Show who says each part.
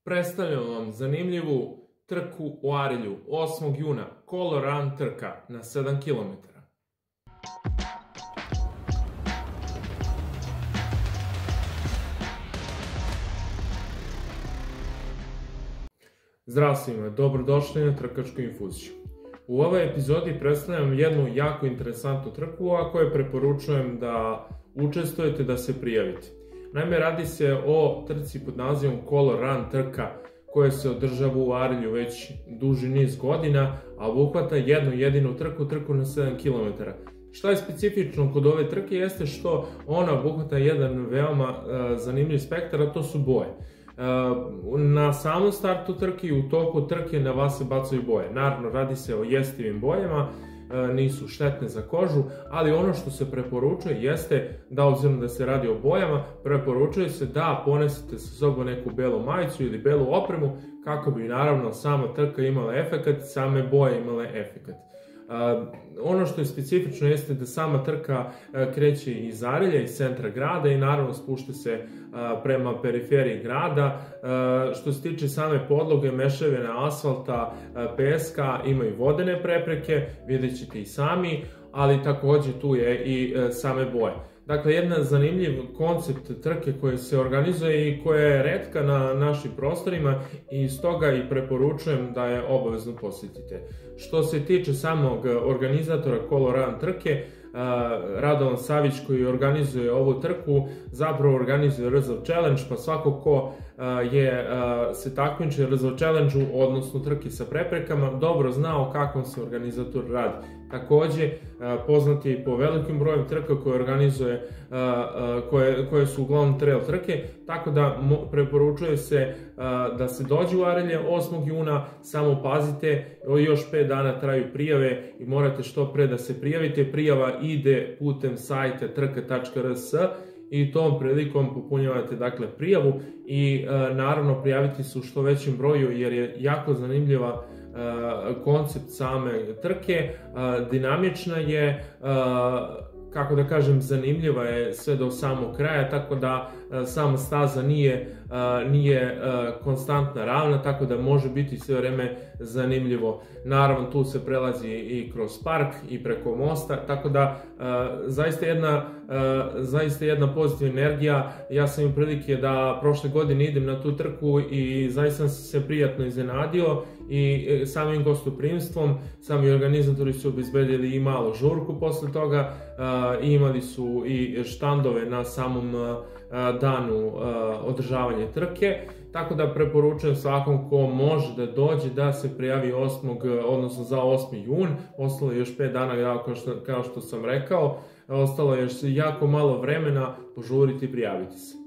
Speaker 1: Predstavljam vam zanimljivu trku u Arilju 8. juna, Kolo Run trka na 7 km. Zdravo svima, dobrodošli na Trkačku infuziju. U ovoj epizodi predstavljam jednu jako interesantnu trku, a koju preporučujem da učestvujete, da se prijavite. Naime, radi se o trci pod nazivom Kolo Run trka, koja se održava u Arilju već duži niz godina, a obuhvata jednu jedinu trku na 7 km. Šta je specifično kod ove trke jeste što ona obuhvata jedan veoma zanimljiv spektar, a to su boje. Na samom startu trke i u toku trke na vas se bacaju boje. Naravno, radi se o jestivim bojama, nisu štetne za kožu, ali ono što se preporučuje jeste da, obzirom da se radi o bojama, preporučuje se da ponesete sa sobom neku belu majicu ili belu opremu, kako bi naravno sama trka imala efekat, same boje imale efekat. Ono što je specifično jeste da sama trka kreće iz Arilja, iz centra grada i naravno spušta se prema periferiji grada. Što se tiče same podloge, mešavina asfalta, peska, ima i vodene prepreke, vidjet ćete i sami, ali takođe tu je i same boje. Dakle, jedan zanimljiv koncept trke koji se organizuje i koja je retka na našim prostorima i stoga i preporučujem da je obavezno posjetite. Što se tiče samog organizatora Kolo Run trke, Radovan Savić, koji organizuje ovu trku, zapravo organizuje RZO Challenge, pa svako ko se takmiči RZO Challenge-u, odnosno trke sa preprekama, dobro zna o kakvom se organizator radi. Takođe, poznat je i po velikim brojem trka koje organizuje, koje su uglavnom trail trke, tako da preporučuje se da se dođe u Arilje 8. juna, samo pazite, još 5 dana traju prijave i morate što pre da se prijavite. Prijava ide putem sajta trka.rs i tom prilikom popunjavate dakle prijavu i naravno prijavite se u što većem broju, jer je jako zanimljiva koncept same trke, dinamična je, kako da kažem, zanimljiva je sve do samog kraja, tako da sama staza nije konstantna ravna, tako da može biti sve vreme zanimljivo. Naravno, tu se prelazi i kroz park i preko mosta, tako da zaista jedna pozitivna energija. Ja sam imao prilike da prošle godine idem na tu trku i zaista sam se prijatno iznenadio i samim gostoprimstvom. Sami organizatori su obezbedili i malu žurku posle toga, imali su i štandove na samom danu održavanja trke, tako da preporučujem svakom ko može da dođe da se prijavi 8. odnosno za 8. jun. Ostalo je još 5 dana, kao što sam rekao, ostalo je još jako malo vremena, požurite i prijavite se.